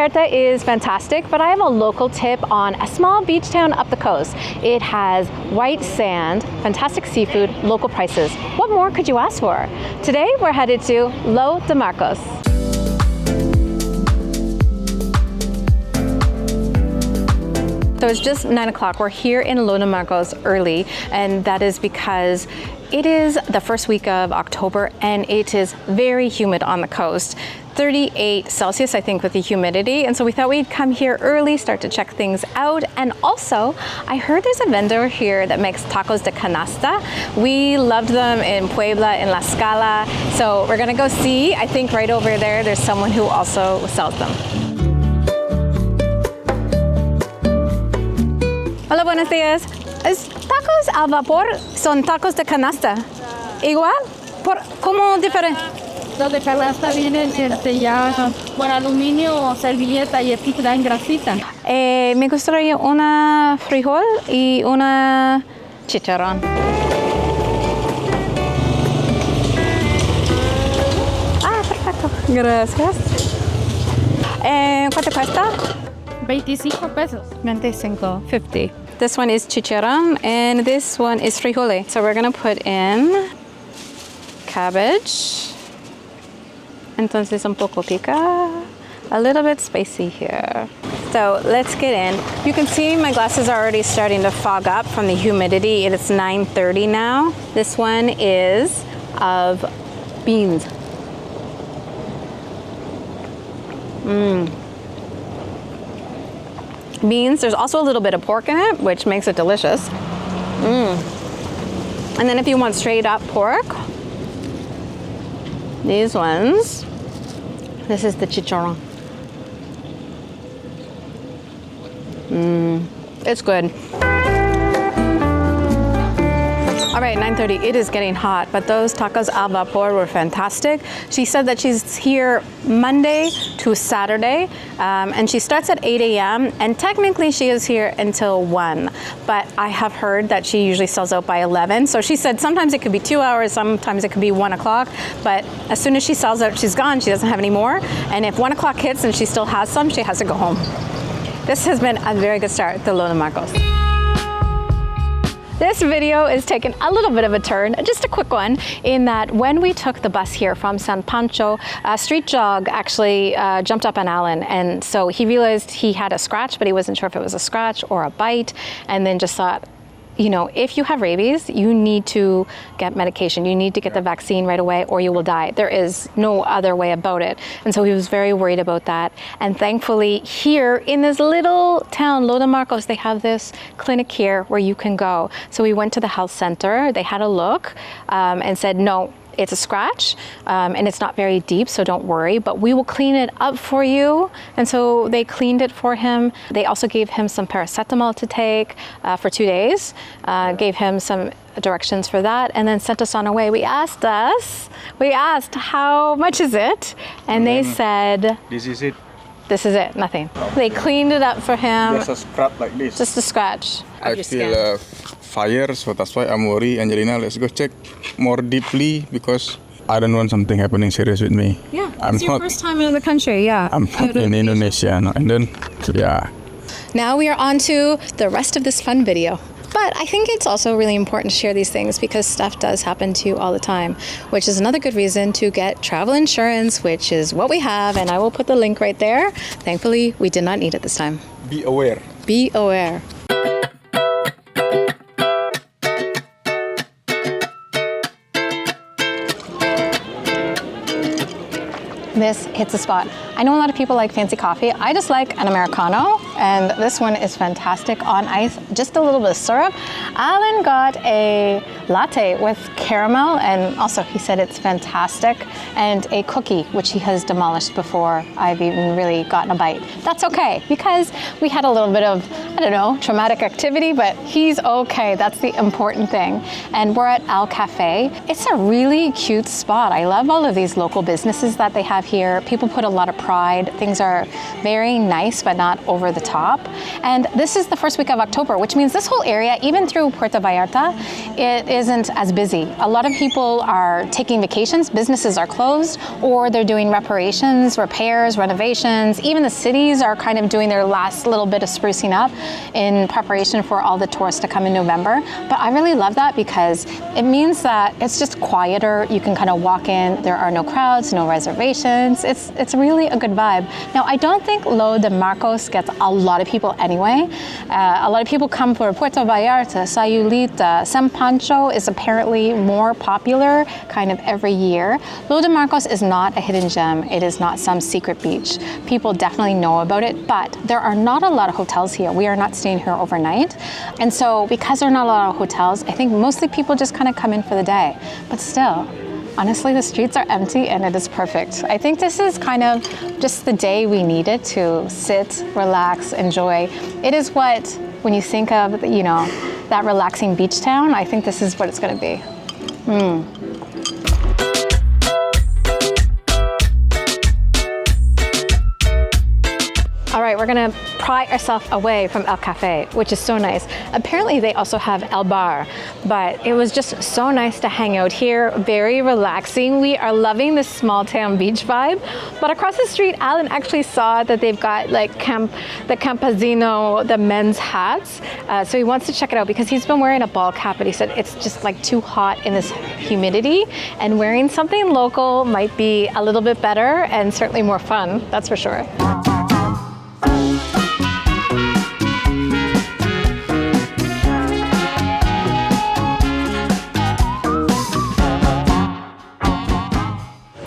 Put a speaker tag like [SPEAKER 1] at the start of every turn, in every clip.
[SPEAKER 1] Vallarta is fantastic, but I have a local tip on a small beach town up the coast. It has white sand, fantastic seafood, local prices. What more could you ask for? Today we're headed to Lo de Marcos. So it's just 9 o'clock. We're here in Lo de Marcos early, and that is because it is the first week of October and it is very humid on the coast. 38 Celsius, I think, with the humidity. And so we thought we'd come here early, start to check things out. And also, I heard there's a vendor here that makes tacos de canasta. We loved them in Puebla, in La Scala. So we're gonna go see. I think right over there, there's someone who also sells them. Hola, buenos días. Tacos al vapor son tacos de canasta. ¿Igual? ¿Cómo diferente?
[SPEAKER 2] Los de canasta vienen ya con aluminio o servilleta y aquí te dan grasita.
[SPEAKER 1] Me gustaría una frijol y una chicharrón. Ah, perfecto. Gracias. ¿Cuánto cuesta?
[SPEAKER 2] 25 pesos.
[SPEAKER 1] 25, 50. This one is chicharrón and this one is frijole. So we're gonna put in cabbage. Entonces un poco pica. A little bit spicy here. So let's get in. You can see my glasses are already starting to fog up from the humidity. It's 9:30 now. This one is of beans. Beans. There's also a little bit of pork in it, which makes it delicious. And then if you want straight up pork, these ones, this is the chicharrón. It's good. All right, 9:30, it is getting hot, but those tacos al vapor were fantastic. She said that she's here Monday to Saturday, and she starts at 8 a.m., and technically she is here until 1, but I have heard that she usually sells out by 11, so she said sometimes it could be 2 hours, sometimes it could be 1 o'clock, but as soon as she sells out, she's gone, she doesn't have any more, and if 1 o'clock hits and she still has some, she has to go home. This has been a very good start to Lo de Marcos. This video is taking a little bit of a turn, just a quick one, in that when we took the bus here from San Pancho, a street dog actually jumped up on Alan, and so he realized he had a scratch, but he wasn't sure if it was a scratch or a bite, and then just thought, you know, if you have rabies, you need to get medication. You need to get the vaccine right away or you will die. There is no other way about it. And so he was very worried about that. And thankfully here in this little town, Lo de Marcos, they have this clinic here where you can go. So we went to the health center, they had a look and said, no, it's a scratch and it's not very deep, so don't worry, but we will clean it up for you. And so they cleaned it for him. They also gave him some paracetamol to take for 2 days, gave him some directions for that, and then sent us on our way. We asked how much is it? And they said,
[SPEAKER 3] this is it.
[SPEAKER 1] This is it, nothing. They cleaned it up for him.
[SPEAKER 3] Just a scratch like this.
[SPEAKER 1] Just a scratch.
[SPEAKER 3] I feel fire, so that's why I'm worried. Ayngelina, let's go check more deeply because I don't want something happening serious with me.
[SPEAKER 1] Yeah, it's your first time in the country, yeah.
[SPEAKER 3] I'm not in Indonesia, no, and then, yeah.
[SPEAKER 1] Now we are on to the rest of this fun video. But I think it's also really important to share these things because stuff does happen to you all the time, which is another good reason to get travel insurance, which is what we have, and I will put the link right there. Thankfully, we did not need it this time.
[SPEAKER 3] Be aware.
[SPEAKER 1] Be aware. This hits a spot. I know a lot of people like fancy coffee. I just like an Americano, and this one is fantastic on ice, just a little bit of syrup. Alan got a latte with caramel, and also he said it's fantastic, and a cookie, which he has demolished before I've even really gotten a bite. That's okay, because we had a little bit of, I don't know, traumatic activity, but he's okay. That's the important thing. And we're at Al Cafe. It's a really cute spot. I love all of these local businesses that they have here. People put a lot of pride tried. Things are very nice, but not over the top. And this is the first week of October, which means this whole area, even through Puerto Vallarta, it isn't as busy. A lot of people are taking vacations, businesses are closed, or they're doing reparations, repairs, renovations. Even the cities are kind of doing their last little bit of sprucing up in preparation for all the tourists to come in November. But I really love that because it means that it's just quieter. You can kind of walk in, there are no crowds, no reservations. It's really a good vibe. Now, I don't think Lo de Marcos gets a lot of people anyway. A lot of people come for Puerto Vallarta, Sayulita. San Pancho is apparently more popular kind of every year. Lo de Marcos is not a hidden gem. It is not some secret beach. People definitely know about it, but there are not a lot of hotels here. We are not staying here overnight. And so because there are not a lot of hotels, I think mostly people just kind of come in for the day. But still, honestly, the streets are empty and it is perfect. I think this is kind of just the day we needed to sit, relax, enjoy. It is what, when you think of, you know, that relaxing beach town, I think this is what it's going to be. All right, we're gonna pry ourselves away from El Cafe, which is so nice. Apparently they also have El Bar, but it was just so nice to hang out here, very relaxing. We are loving this small town beach vibe, but across the street, Alan actually saw that they've got like the Campesino, the men's hats. So he wants to check it out because he's been wearing a ball cap, but he said it's just like too hot in this humidity, and wearing something local might be a little bit better and certainly more fun, that's for sure.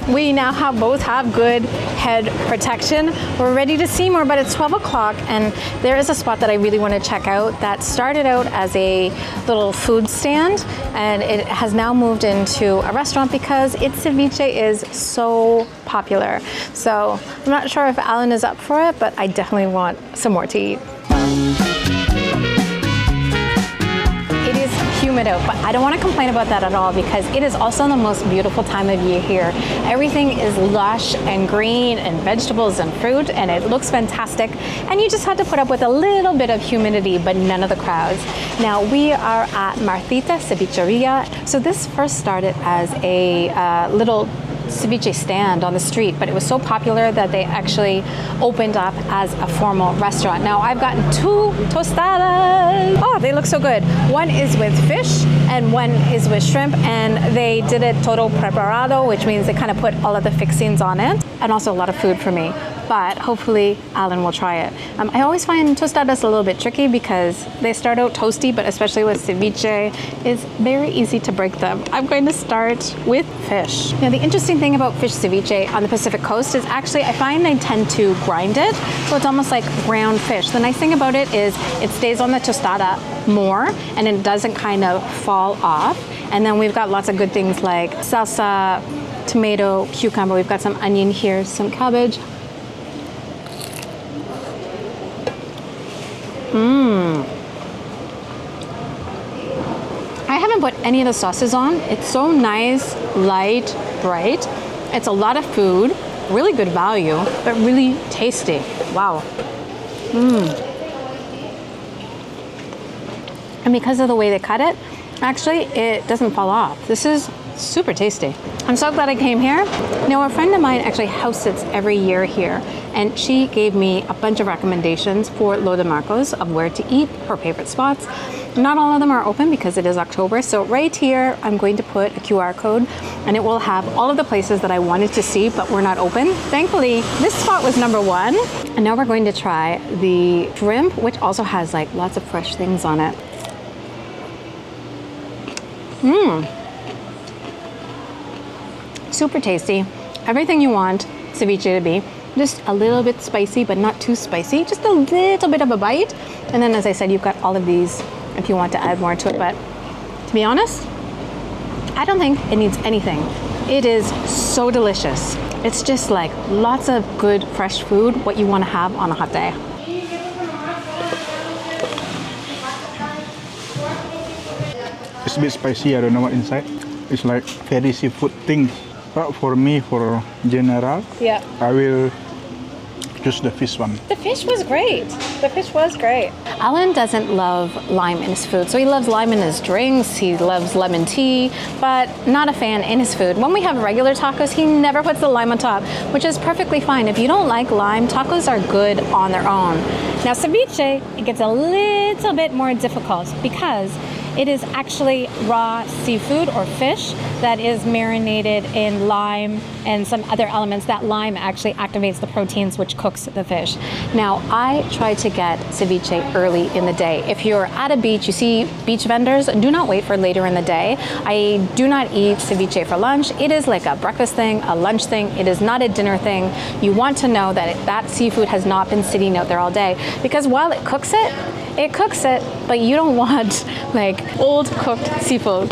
[SPEAKER 1] We now both have good head protection. We're ready to see more, but it's 12 o'clock and there is a spot that I really want to check out that started out as a little food stand and it has now moved into a restaurant because its ceviche is so popular. So I'm not sure if Alan is up for it, but I definitely want some more to eat. It is humid out, but I don't want to complain about that at all because it is also the most beautiful time of year here. Everything is lush and green and vegetables and fruit and it looks fantastic, and you just have to put up with a little bit of humidity but none of the crowds. Now we are at Marthita Cevicheria. So this first started as a little ceviche stand on the street, but it was so popular that they actually opened up as a formal restaurant. Now I've gotten 2 tostadas. Oh, they look so good. One is with fish and one is with shrimp, and they did it todo preparado, which means they kind of put all of the fixings on it, and also a lot of food for me. But hopefully Alan will try it. I always find tostadas a little bit tricky because they start out toasty, but especially with ceviche, it's very easy to break them. I'm going to start with fish. Now the interesting thing about fish ceviche on the Pacific coast is actually I find they tend to grind it, so it's almost like ground fish. The nice thing about it is it stays on the tostada more and it doesn't kind of fall off. And then we've got lots of good things like salsa, tomato, cucumber. We've got some onion here, some cabbage. I haven't put any of the sauces on. It's so nice, light, bright. It's a lot of food, really good value, but really tasty. Wow. And because of the way they cut it, actually it doesn't fall off. This is super tasty. I'm so glad I came here. Now a friend of mine actually house sits every year here, and she gave me a bunch of recommendations for Lo de Marcos of where to eat, her favorite spots. Not all of them are open because it is October, so right here I'm going to put a QR code and it will have all of the places that I wanted to see but were not open. Thankfully, this spot was number 1. And now we're going to try the shrimp, which also has like lots of fresh things on it. Super tasty. Everything you want ceviche to be. Just a little bit spicy, but not too spicy. Just a little bit of a bite. And then, as I said, you've got all of these if you want to add more to it. But to be honest, I don't think it needs anything. It is so delicious. It's just like lots of good fresh food, what you want to have on a hot day.
[SPEAKER 3] It's a bit spicy, I don't know what inside. It's like very seafood thing. But for me, for general,
[SPEAKER 1] Yeah.
[SPEAKER 3] I will just the fish one.
[SPEAKER 1] The fish was great. The fish was great. Alan doesn't love lime in his food. So he loves lime in his drinks. He loves lemon tea, but not a fan in his food. When we have regular tacos, he never puts the lime on top, which is perfectly fine. If you don't like lime, tacos are good on their own. Now, ceviche, it gets a little bit more difficult because it is actually raw seafood or fish that is marinated in lime and some other elements. That lime actually activates the proteins which cooks the fish. Now, I try to get ceviche early in the day. If you're at a beach, you see beach vendors, do not wait for later in the day. I do not eat ceviche for lunch. It is like a breakfast thing, a lunch thing. It is not a dinner thing. You want to know that that seafood has not been sitting out there all day, because while it cooks it, but you don't want like old cooked seafood.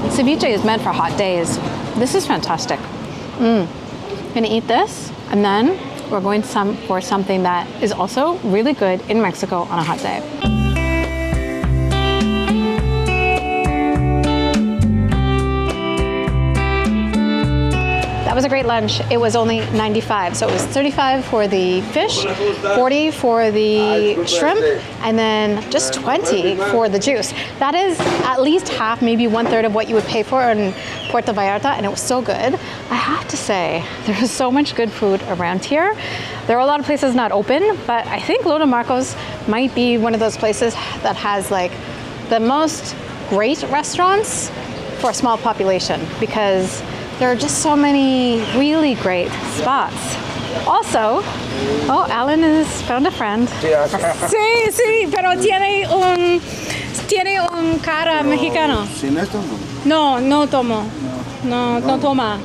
[SPEAKER 1] Ceviche is meant for hot days. This is fantastic. Gonna eat this, and then we're going for something that is also really good in Mexico on a hot day. That was a great lunch. It was only 95, so it was 35 for the fish, 40 for the shrimp, and then just 20 for the juice. That is at least half, maybe 1/3 of what you would pay for in Puerto Vallarta, and it was so good. I have to say, there is so much good food around here. There are a lot of places not open, but I think Lo de Marcos might be one of those places that has like the most great restaurants for a small population, because there are just so many really great spots. Also, oh, Alan has found a friend. Sí, sí, pero tiene un cara mexicano.
[SPEAKER 4] ¿Sin esto?
[SPEAKER 1] No, no tomo. No, no toma.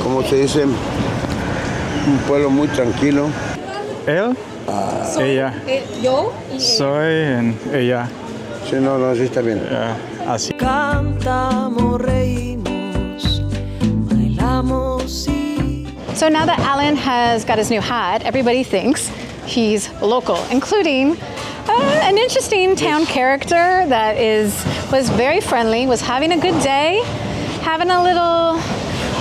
[SPEAKER 4] Como se dice, un pueblo muy tranquilo.
[SPEAKER 3] Él, ella.
[SPEAKER 1] Yo?
[SPEAKER 3] Soy and ella.
[SPEAKER 4] Sí, no, sí está bien.
[SPEAKER 3] Así.
[SPEAKER 5] Cantamos, reímos, bailamos y...
[SPEAKER 1] So now that Alan has got his new hat, everybody thinks he's local, including an interesting town character that was very friendly, was having a good day, having a little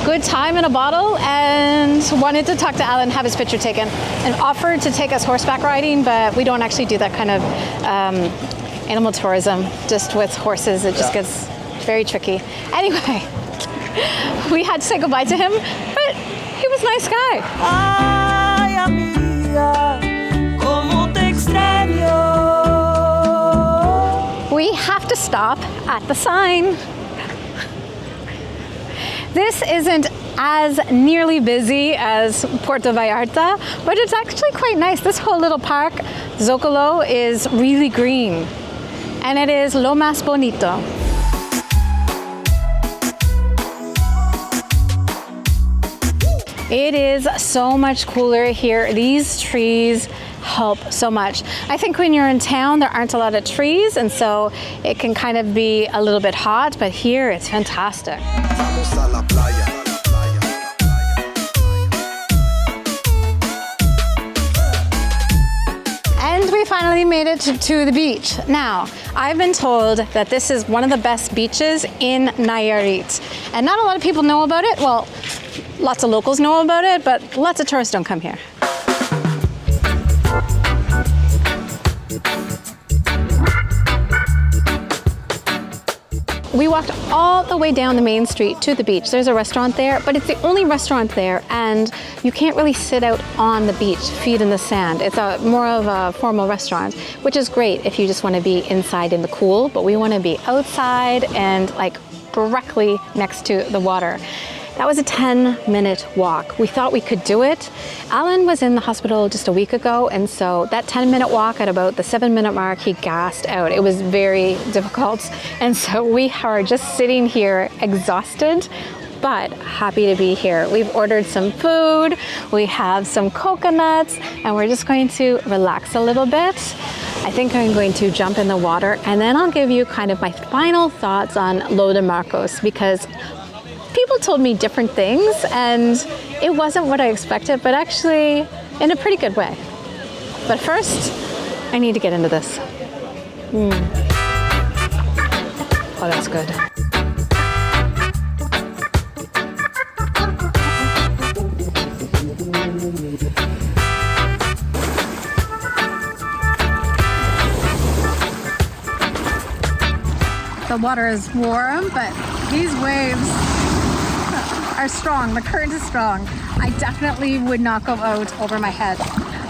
[SPEAKER 1] good time in a bottle, and wanted to talk to Alan, have his picture taken, and offered to take us horseback riding, but we don't actually do that kind of animal tourism just with horses. It just gets very tricky. Anyway, we had to say goodbye to him, but he was a nice guy.
[SPEAKER 5] Ay, amiga, cómo te extraño.
[SPEAKER 1] We have to stop at the sign. This isn't as nearly busy as Puerto Vallarta, but it's actually quite nice. This whole little park, Zocalo, is really green, and it is lo más bonito. It is so much cooler here. These trees help so much. I think when you're in town, there aren't a lot of trees, and so it can kind of be a little bit hot, but here it's fantastic. And we finally made it to the beach. Now, I've been told that this is one of the best beaches in Nayarit, and not a lot of people know about it. Well, lots of locals know about it, but lots of tourists don't come here. We walked all the way down the main street to the beach. There's a restaurant there, but it's the only restaurant there, and you can't really sit out on the beach, feet in the sand. It's more of a formal restaurant, which is great if you just want to be inside in the cool, but we want to be outside and like directly next to the water. That was a 10-minute walk. We thought we could do it. Alan was in the hospital just a week ago, and so that 10-minute walk, at about the 7-minute mark, he gassed out. It was very difficult. And so we are just sitting here exhausted, but happy to be here. We've ordered some food, we have some coconuts, and we're just going to relax a little bit. I think I'm going to jump in the water, and then I'll give you kind of my final thoughts on Lo de Marcos, because people told me different things, and it wasn't what I expected, but actually in a pretty good way. But first, I need to get into this. Oh, that's good. water is warm, but these waves are strong. The current is strong. I definitely would not go out over my head.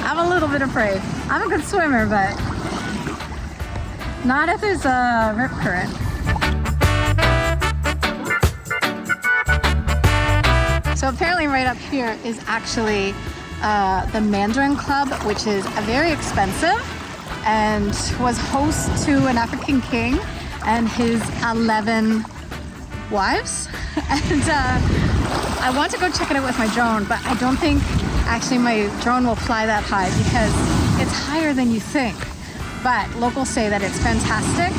[SPEAKER 1] I'm a little bit afraid. I'm a good swimmer, but not if there's a rip current. So apparently right up here is actually the Mandarin Club, which is very expensive and was host to an African king and his 11 wives. And I want to go check it out with my drone, but I don't think actually my drone will fly that high because it's higher than you think. But locals say that it's fantastic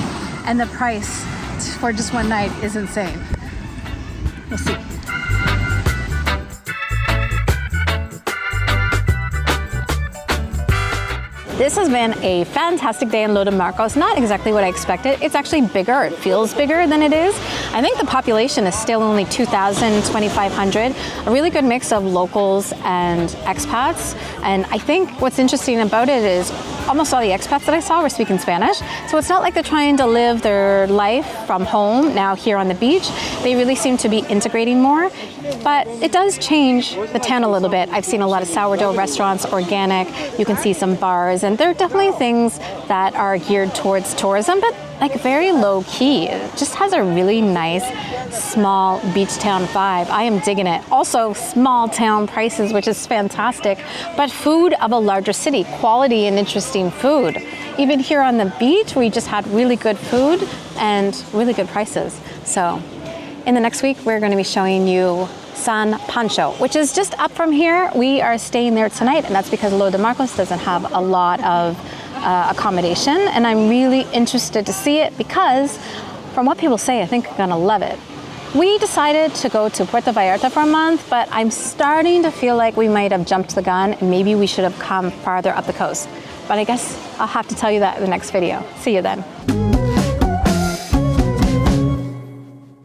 [SPEAKER 1] and the price for just one night is insane. We'll see. This has been a fantastic day in Lo de Marcos. Not exactly what I expected. It's actually bigger. It feels bigger than it is. I think the population is still only 2,000, 2,500. A really good mix of locals and expats. And I think what's interesting about it is almost all the expats that I saw were speaking Spanish. So it's not like they're trying to live their life from home now here on the beach. They really seem to be integrating more. But it does change the town a little bit. I've seen a lot of sourdough restaurants, organic. You can see some bars, and there are definitely things that are geared towards tourism, but like very low key. It just has a really nice small beach town vibe. I am digging it. Also small town prices, which is fantastic, but food of a larger city, quality and interesting food. Even here on the beach, we just had really good food and really good prices. So in the next week, we're going to be showing you San Pancho, which is just up from here. We are staying there tonight, and that's because Lo de Marcos doesn't have a lot of accommodation, and I'm really interested to see it because from what people say, I think I'm gonna love it. We decided to go to Puerto Vallarta for a month, but I'm starting to feel like we might have jumped the gun and maybe we should have come farther up the coast. But I guess I'll have to tell you that in the next video. See you then.